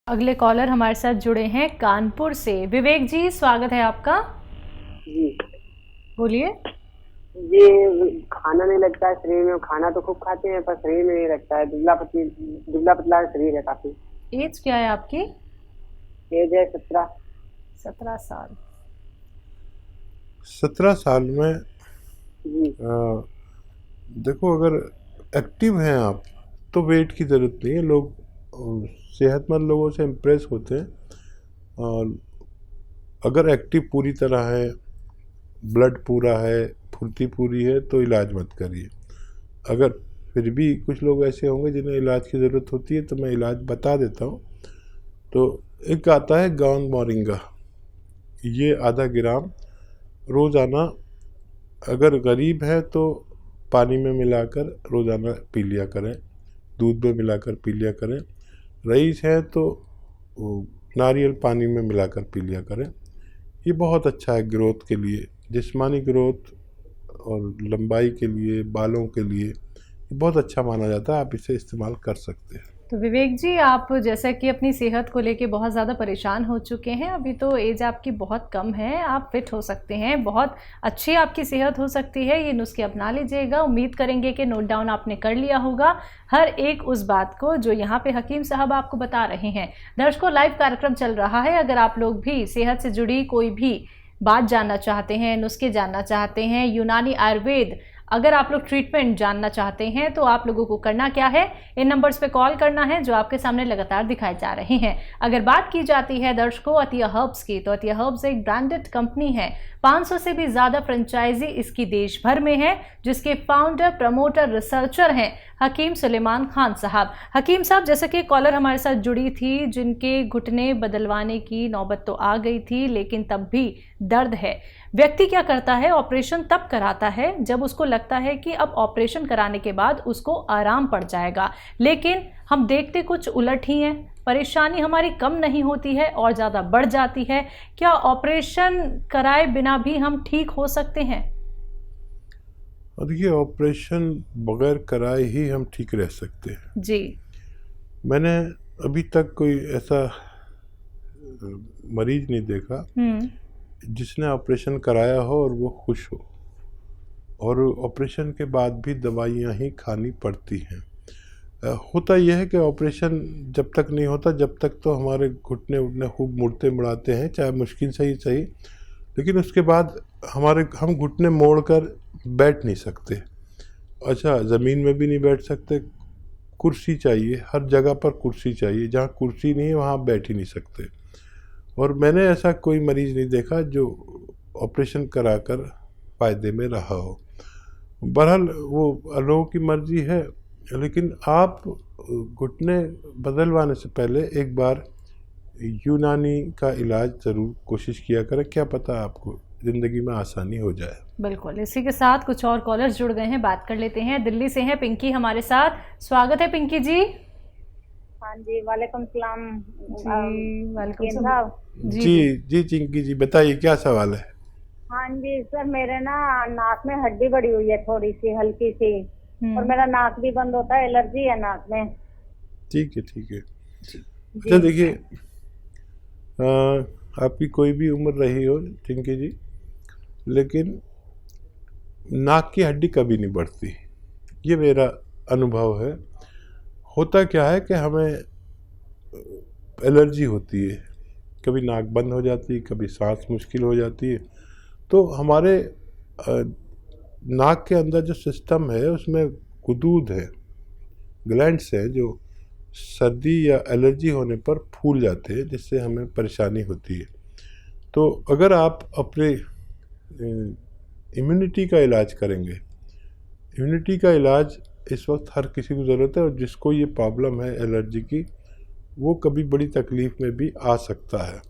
अगले कॉलर हमारे साथ जुड़े हैं कानपुर से। विवेक जी, स्वागत है आपका। जी बोलिए। ये खाना नहीं लगता है शरीर में। खाना तो खूब खाते हैं पर शरीर में नहीं लगता है। दुबला पतला शरीर है काफी। एज क्या है आपकी? एज है 17। 17 साल। 17 साल में जी देखो, अगर एक्टिव हैं आप तो वेट की ज़रूरत नहीं है। लोग सेहतमंद लोगों से इम्प्रेस होते हैं। और अगर एक्टिव पूरी तरह है, ब्लड पूरा है, फुर्ती पूरी है, तो इलाज मत करिए। अगर फिर भी कुछ लोग ऐसे होंगे जिन्हें इलाज की ज़रूरत होती है तो मैं इलाज बता देता हूँ। तो एक आता है गाउन मोरिंगा, ये आधा ग्राम रोज़ाना, अगर गरीब है तो पानी में मिलाकर रोज़ाना पी लिया करें, दूध में मिलाकर पी लिया करें। रईस है तो नारियल पानी में मिलाकर पी लिया करें। ये बहुत अच्छा है ग्रोथ के लिए, जिस्मानी ग्रोथ और लंबाई के लिए, बालों के लिए ये बहुत अच्छा माना जाता है। आप इसे इस्तेमाल कर सकते हैं। तो विवेक जी, आप जैसा कि अपनी सेहत को लेके बहुत ज़्यादा परेशान हो चुके हैं, अभी तो एज आपकी बहुत कम है, आप फिट हो सकते हैं, बहुत अच्छी आपकी सेहत हो सकती है। ये नुस्खे अपना लीजिएगा। उम्मीद करेंगे कि नोट डाउन आपने कर लिया होगा हर एक उस बात को जो यहाँ पे हकीम साहब आपको बता रहे हैं। दर्शकों, लाइव कार्यक्रम चल रहा है। अगर आप लोग भी सेहत से जुड़ी कोई भी बात जानना चाहते हैं, नुस्खे जानना चाहते हैं, यूनानी आयुर्वेद, अगर आप लोग ट्रीटमेंट जानना चाहते हैं तो आप लोगों को करना क्या है, इन नंबर्स पे कॉल करना है जो आपके सामने लगातार दिखाए जा रहे हैं। अगर बात की जाती है दर्शकों अतिया हर्ब्स की, तो अतिया हर्ब्स एक ब्रांडेड कंपनी है। 500 से भी ज़्यादा फ्रेंचाइजी इसकी देश भर में है, जिसके फाउंडर, प्रमोटर, रिसर्चर हैं हकीम सुलेमान खान साहब। हकीम साहब, जैसे कि कॉलर हमारे साथ जुड़ी थी जिनके घुटने बदलवाने की नौबत तो आ गई थी, लेकिन तब भी दर्द है। व्यक्ति क्या करता है, ऑपरेशन तब कराता है जब उसको लगता है कि अब ऑपरेशन कराने के बाद उसको आराम पड़ जाएगा, लेकिन हम देखते कुछ उलट ही हैं। परेशानी हमारी कम नहीं होती है और ज़्यादा बढ़ जाती है। क्या ऑपरेशन कराए बिना भी हम ठीक हो सकते हैं? और देखिए, ऑपरेशन बगैर कराए ही हम ठीक रह सकते हैं जी। मैंने अभी तक कोई ऐसा मरीज नहीं देखा जिसने ऑपरेशन कराया हो और वो खुश हो, और ऑपरेशन के बाद भी दवाइयाँ ही खानी पड़ती हैं। होता यह है कि ऑपरेशन जब तक नहीं होता जब तक तो हमारे घुटने उठने खूब मुड़ते मुड़ाते हैं, चाहे मुश्किल से ही सही, लेकिन उसके बाद हम घुटने मोड़ कर बैठ नहीं सकते। अच्छा, ज़मीन में भी नहीं बैठ सकते, कुर्सी चाहिए, हर जगह पर कुर्सी चाहिए। जहाँ कुर्सी नहीं है वहाँ आप बैठ ही नहीं सकते। और मैंने ऐसा कोई मरीज़ नहीं देखा जो ऑपरेशन कराकर फ़ायदे में रहा हो। बहरहाल वो लोगों की मर्ज़ी है, लेकिन आप घुटने बदलवाने से पहले एक बार यूनानी का इलाज ज़रूर कोशिश किया करें। क्या पता आपको ज़िंदगी में आसानी हो जाए। बिल्कुल। इसी के साथ कुछ और कॉलर्स जुड़ गए हैं, बात कर लेते हैं। दिल्ली से हैं पिंकी हमारे साथ। स्वागत है पिंकी जी। हाँ जी, वालेकुम सलाम। जी, वालेकुम हकीम सलाम। साहब। जी जी जी चिंकी जी, बताइए क्या सवाल है। हाँ जी सर, मेरे ना नाक में हड्डी बढ़ी हुई है थोड़ी सी, हल्की सी, और मेरा नाक भी बंद होता है, एलर्जी है नाक में। ठीक है ठीक है। अच्छा देखिए, आपकी कोई भी उम्र रही हो चिंकी जी, लेकिन नाक की हड्डी कभी नहीं बढ़ती, ये मेरा अनुभव है। होता क्या है कि हमें एलर्जी होती है, कभी नाक बंद हो जाती है, कभी सांस मुश्किल हो जाती है। तो हमारे नाक के अंदर जो सिस्टम है उसमें गुदूद है, ग्लैंड्स हैं, जो सर्दी या एलर्जी होने पर फूल जाते हैं, जिससे हमें परेशानी होती है। तो अगर आप अपने इम्यूनिटी का इलाज करेंगे, इम्यूनिटी का इलाज इस वक्त हर किसी को ज़रूरत है, और जिसको ये प्रॉब्लम है एलर्जी की, वो कभी बड़ी तकलीफ़ में भी आ सकता है।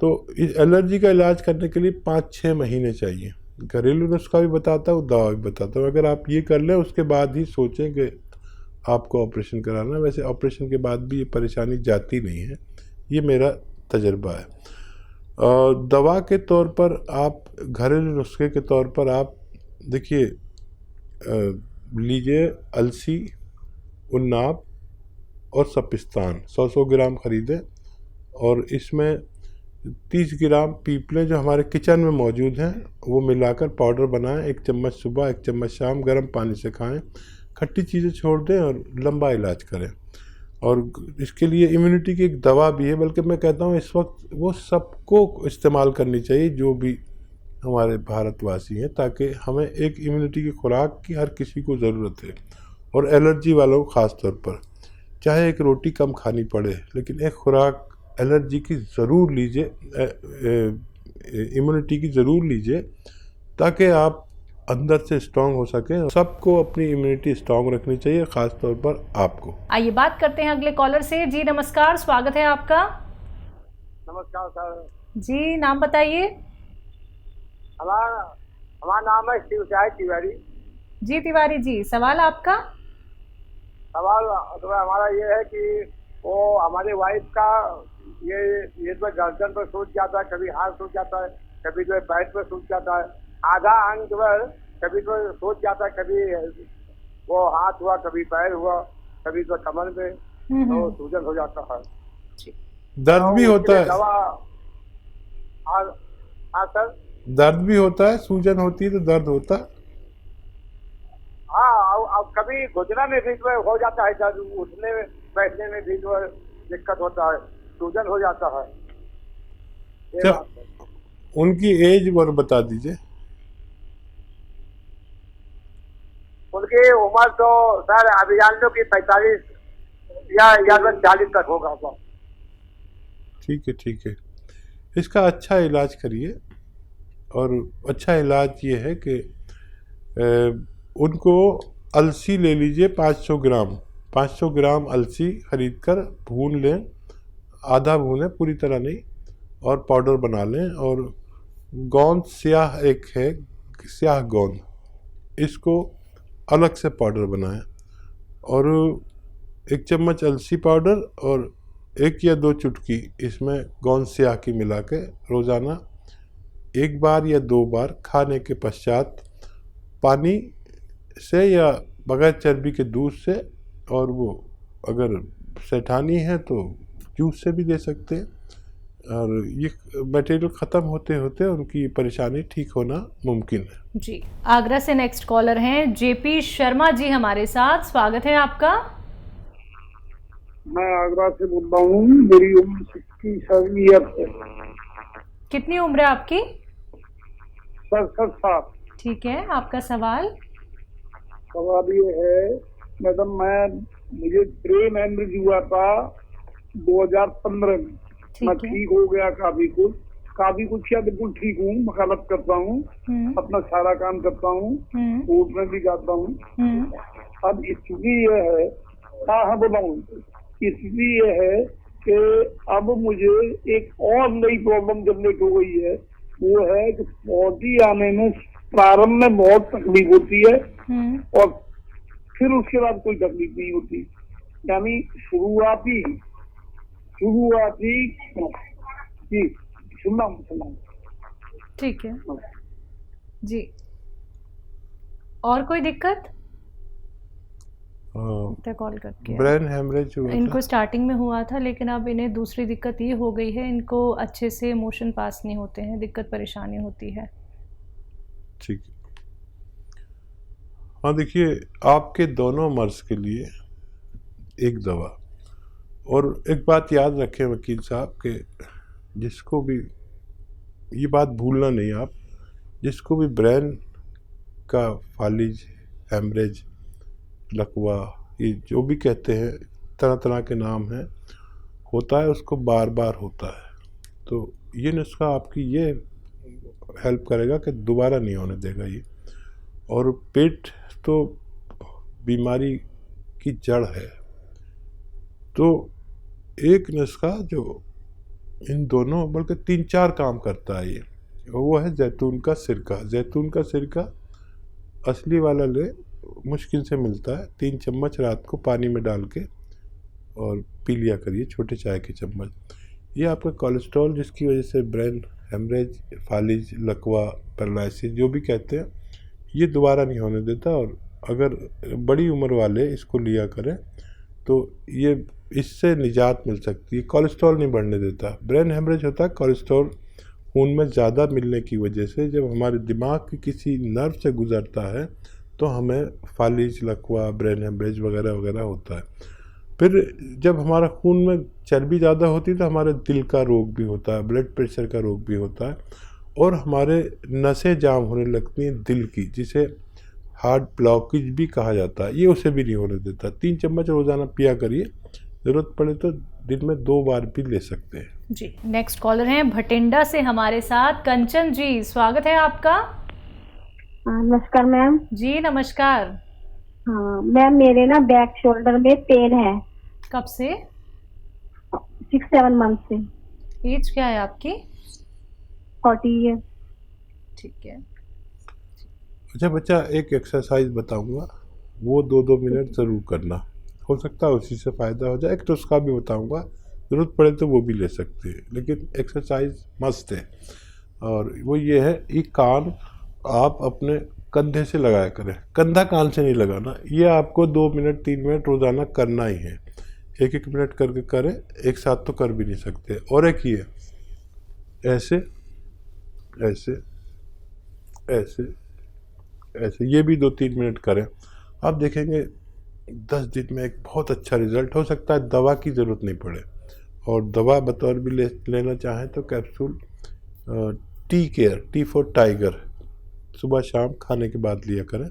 तो इस एलर्जी का इलाज करने के लिए 5-6 महीने चाहिए। घरेलू नुस्खा भी बताता हूँ, दवा भी बताता हूँ। अगर आप ये कर लें उसके बाद ही सोचें कि आपको ऑपरेशन कराना। वैसे ऑपरेशन के बाद भी ये परेशानी जाती नहीं है, ये मेरा तजर्बा है। दवा के तौर पर आप, घरेलू नुस्खे के तौर पर आप देखिए, लीजिए अलसी, उन्नाब और सपिस्तान 100-100 ग्राम ख़रीदें और इसमें 30 ग्राम पीपले जो हमारे किचन में मौजूद हैं वो मिलाकर पाउडर बनाएं। 1 चम्मच सुबह, 1 चम्मच शाम, गर्म पानी से खाएं। खट्टी चीज़ें छोड़ दें और लंबा इलाज करें। और इसके लिए इम्यूनिटी की एक दवा भी है, बल्कि मैं कहता हूँ इस वक्त वो सबको इस्तेमाल करनी चाहिए जो भी हमारे भारतवासी हैं, ताकि हमें एक इम्यूनिटी की खुराक की हर किसी को ज़रूरत है। और एलर्जी वालों को ख़ास तौर पर चाहे एक रोटी कम खानी पड़े, लेकिन एक खुराक एलर्जी की ज़रूर लीजिए, इम्यूनिटी की ज़रूर लीजिए, ताकि आप अंदर से स्ट्रांग हो सकें। सबको अपनी इम्यूनिटी स्ट्रांग रखनी चाहिए, ख़ास तौर पर आपको। आइए बात करते हैं अगले कॉलर से। जी नमस्कार, स्वागत है आपका। नमस्कार सर। जी नाम बताइए। हमारा नाम है शिवसाई तिवारी। जी तिवारी जी, सवाल आपका। सवाल तो हमारा ये है कि वो हमारी वाइफ का ये तो गर्दन पर सूज जाता है, कभी हाथ सूज जाता है, कभी जो है पैर पर सूज जाता है, आधा अंग जो है कभी तो सूज जाता है, कभी वो हाथ हुआ, कभी पैर हुआ, कभी तो कमर में तो सूजन हो जाता है। दर्द भी होता है? दवा। हाँ सर, दर्द भी होता है, सूजन होती है तो दर्द होता है। हाँ, अब कभी गुजरा में भी जो हो जाता है दर्द, उठने में बैठने में भी जो दिक्कत होता है, सूजन हो जाता है। ये बात है। उनकी एज और बता दीजिए। उनकी उम्र तो सर अभी जान लो कि 45 या 40 तक होगा। ठीक है, ठीक है। इसका अच्छा इलाज करिए, और अच्छा इलाज ये है कि उनको अलसी ले लीजिए 500 ग्राम। 500 ग्राम अलसी खरीद कर भून लें, आधा भूनें, पूरी तरह नहीं, और पाउडर बना लें। और गोंद स्याह एक है, स्याह गोंद, इसको अलग से पाउडर बनाएं। और 1 चम्मच अलसी पाउडर और 1 या 2 चुटकी इसमें गोंद स्याह की मिला के रोज़ाना 1 बार या 2 बार खाने के पश्चात पानी से या बगैर चर्बी के दूध से, और वो अगर सेठानी है तो जूस से भी दे सकते हैं। और ये मटेरियल ख़त्म होते होते उनकी परेशानी ठीक होना मुमकिन है। जी आगरा से नेक्स्ट कॉलर हैं जेपी शर्मा जी हमारे साथ, स्वागत है आपका। मैं आगरा से बोल रहा हूँ। मेरी उम्र 67 ईयर है। कितनी उम्र है आपकी? 67 साल। ठीक है, आपका सवाल। सवाल ये है मैडम, मुझे ब्रेन हेमरेज हुआ था 2015 में। मैं ठीक हो गया काफी कुछ क्या, बिल्कुल ठीक हूँ, वकालत करता हूँ, अपना सारा काम करता हूँ, कोर्ट में भी जाता हूँ। अब स्थिति ये है, हाँ बताऊँ, स्थिति ये है कि अब मुझे एक और नई प्रॉब्लम जनरेट हो गई है। वो है कि पौधी आने में प्रारंभ में बहुत तकलीफ होती है और फिर उसके बाद कोई तकलीफ नहीं होती, यानी शुरुआती जी सुनना। ठीक है जी, और कोई दिक्कत? कॉल करके ब्रेन हेमरेज हुआ इनको स्टार्टिंग में हुआ था, लेकिन अब इन्हें दूसरी दिक्कत ये हो गई है, इनको अच्छे से मोशन पास नहीं होते हैं, दिक्कत परेशानी होती है। ठीक है। हाँ देखिए, आपके दोनों मर्ज के लिए एक दवा। और एक बात याद रखें वकील साहब के, जिसको भी ये बात भूलना नहीं आप, जिसको भी ब्रेन का फालिज, हेमरेज, लकवा, ये जो भी कहते हैं, तरह तरह के नाम हैं, होता है, उसको बार बार होता है। तो ये नुस्खा आपकी ये हेल्प करेगा कि दोबारा नहीं होने देगा ये। और पेट तो बीमारी की जड़ है, तो एक नुस्खा जो इन दोनों बल्कि 3-4 काम करता है ये, वो है जैतून का सिरका। जैतून का सिरका असली वाला ले, मुश्किल से मिलता है। 3 चम्मच रात को पानी में डाल के और पी लिया करिए, छोटे चाय के चम्मच। ये आपका कोलेस्ट्रॉल, जिसकी वजह से ब्रेन हेमरेज, फालिज, लकवा, पैरालिसिस जो भी कहते हैं, ये दोबारा नहीं होने देता। और अगर बड़ी उम्र वाले इसको लिया करें तो ये इससे निजात मिल सकती है। कोलेस्ट्रॉल नहीं बढ़ने देता। ब्रेन हेमरेज होता है कोलेस्ट्रॉल खून में ज़्यादा मिलने की वजह से। जब हमारे दिमाग की किसी नर्व से गुजरता है तो हमें फालिज, लकवा, ब्रेन हेमरेज वगैरह वगैरह होता है। फिर जब हमारा खून में चर्बी ज़्यादा होती है तो हमारे दिल का रोग भी होता है, ब्लड प्रेशर का रोग भी होता है, और हमारे नसें जाम होने लगती हैं दिल की, जिसे हार्ट ब्लॉकेज भी कहा जाता है। ये उसे भी नहीं होने देता। 3 चम्मच रोज़ाना पिया करिए, ज़रूरत पड़े तो दिन में 2 बार भी ले सकते हैं। जी, नेक्स्ट कॉलर हैं भटिंडा से हमारे साथ कंचन जी, स्वागत है आपका। नमस्कार मैम। जी नमस्कार। हाँ मैम, मेरे ना बैक शोल्डर में पेन है। कब से? 6-7 मंथ से। एज क्या है आपकी? 40 ईयर। ठीक है। अच्छा बच्चा, एक एक्सरसाइज बताऊंगा, वो 2-2 मिनट ज़रूर करना, हो सकता है उसी से फ़ायदा हो जाए। एक तो उसका भी बताऊंगा, ज़रूरत पड़े तो वो भी ले सकते हैं, लेकिन एक्सरसाइज मस्त है। और वो ये है कि कान आप अपने कंधे से लगाया करें, कंधा कान से नहीं लगाना। ये आपको 2 मिनट 3 मिनट रोज़ाना करना ही है। 1-1 मिनट करके करें, एक साथ तो कर भी नहीं सकते। और एक ये ऐसे ऐसे ऐसे ऐसे, ये भी 2-3 मिनट करें। आप देखेंगे 10 दिन में एक बहुत अच्छा रिज़ल्ट। हो सकता है दवा की ज़रूरत नहीं पड़े, और दवा बतौर भी लेना चाहें तो capsule tea care, T for tiger, सुबह शाम खाने के बाद लिया करें।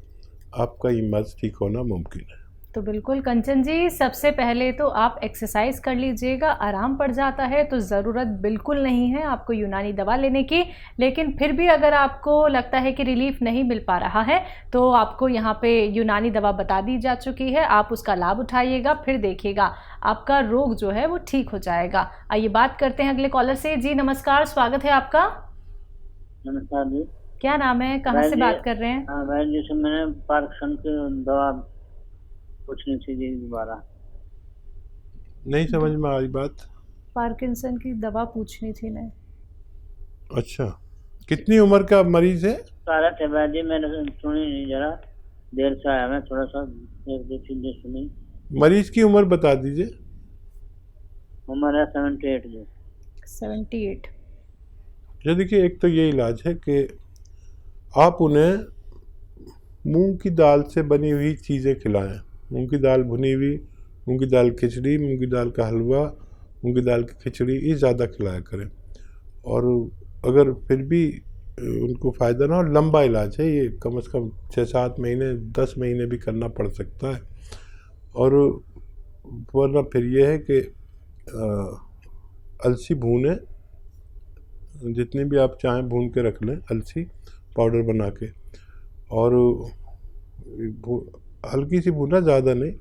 आपका ये मर्ज ठीक होना मुमकिन है। तो बिल्कुल कंचन जी, सबसे पहले तो आप एक्सरसाइज कर लीजिएगा। आराम पड़ जाता है तो ज़रूरत बिल्कुल नहीं है आपको यूनानी दवा लेने की। लेकिन फिर भी अगर आपको लगता है कि रिलीफ नहीं मिल पा रहा है तो आपको यहाँ पे यूनानी दवा बता दी जा चुकी है, आप उसका लाभ उठाइएगा, फिर देखिएगा आपका रोग जो है वो ठीक हो जाएगा। आइए बात करते हैं अगले कॉलर से। जी नमस्कार, स्वागत है आपका। नमस्कार जी। क्या नाम है, कहाँ से बात कर रहे हैं? हाँ भाई, जैसे मैंने पार्किंसन की दवा पूछनी थी जी दोबारा। नहीं समझ में आई बात। पार्किंसन की दवा पूछनी थी ना। अच्छा, कितनी उम्र का मरीज है? सारा थे भाई जी, मैंने सुनी नहीं, जरा देर से आया मैं, थोड़ा सा 1-2 चीजें सुनी। मरीज की उम्र बता दीजिए। उम्र है 78 जी। 78। ये देखिए, एक तो ये इलाज है कि आप उन्हें मूंग की दाल से बनी हुई चीज़ें खिलाएं। मूंग की दाल भुनी हुई, मूंग की दाल खिचड़ी, मूंग की दाल का हलवा, मूंग की दाल की खिचड़ी, ये ज़्यादा खिलाया करें। और अगर फिर भी उनको फ़ायदा ना हो, लंबा इलाज है ये, कम से कम 6-7 महीने 10 महीने भी करना पड़ सकता है। और वरना फिर ये है कि अलसी भूने, जितनी भी आप चाहें भून के रख लें, अलसी पाउडर बना के, और हल्की सी भूना, ज़्यादा नहीं।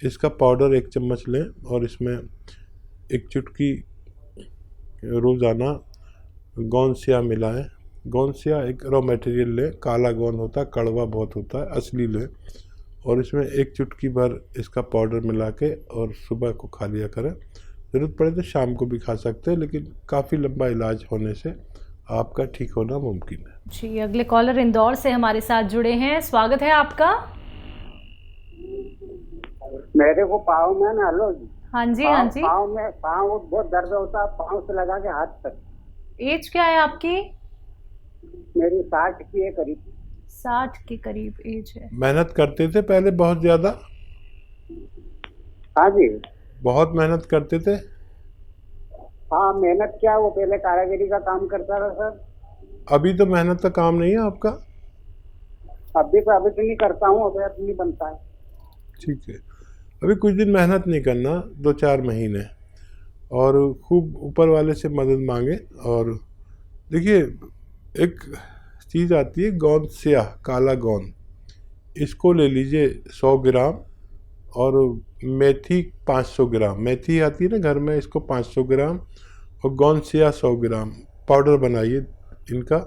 इसका पाउडर 1 चम्मच लें और इसमें 1 चुटकी रोज़ाना गोंदसिया मिलाएं। गोंदसिया एक रॉ मटेरियल लें, काला गोंद होता है, कड़वा बहुत होता है, असली लें। और इसमें 1 चुटकी भर इसका पाउडर मिला के और सुबह को खा लिया करें। ज़रूरत पड़े तो शाम को भी खा सकते हैं, लेकिन काफ़ी लंबा इलाज होने से आपका ठीक होना मुमकिन है। जी, अगले कॉलर इंदौर से हमारे साथ जुड़े हैं, स्वागत है आपका। मेरे को पाँव में ना, हेलो जी। हाँ जी, हाँ जी। पाँव बहुत दर्द होता है, पाँव से लगा के हाथ तक। एज क्या है आपकी? मेरी 60 की है करीब। 60 के करीब एज है। मेहनत करते थे पहले बहुत ज़्यादा? हाँ जी, बहुत मेहनत करते थे। हाँ मेहनत क्या, वो पहले कारागिरी का काम करता था सर। अभी तो मेहनत का काम नहीं है आपका? अभी तो नहीं करता हूँ, अभी नहीं बनता है। ठीक है, अभी कुछ दिन मेहनत नहीं करना, 2-4 महीने, और खूब ऊपर वाले से मदद मांगे। और देखिए, एक चीज़ आती है गोंद स्याह, काला गोंद, इसको ले लीजिए 100 ग्राम, और मेथी 500 ग्राम, मेथी आती है ना घर में, इसको 500 ग्राम, और गोंद स्याह 100 ग्राम पाउडर बनाइए। इनका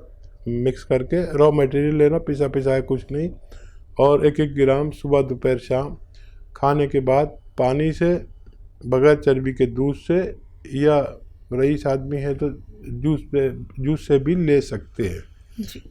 मिक्स करके, रॉ मटेरियल लेना, पिसा पिसाया कुछ नहीं, और 1-1 ग्राम सुबह दोपहर शाम खाने के बाद पानी से, बगैर चर्बी के दूध से, या रईस आदमी है तो जूस से भी ले सकते हैं। जी।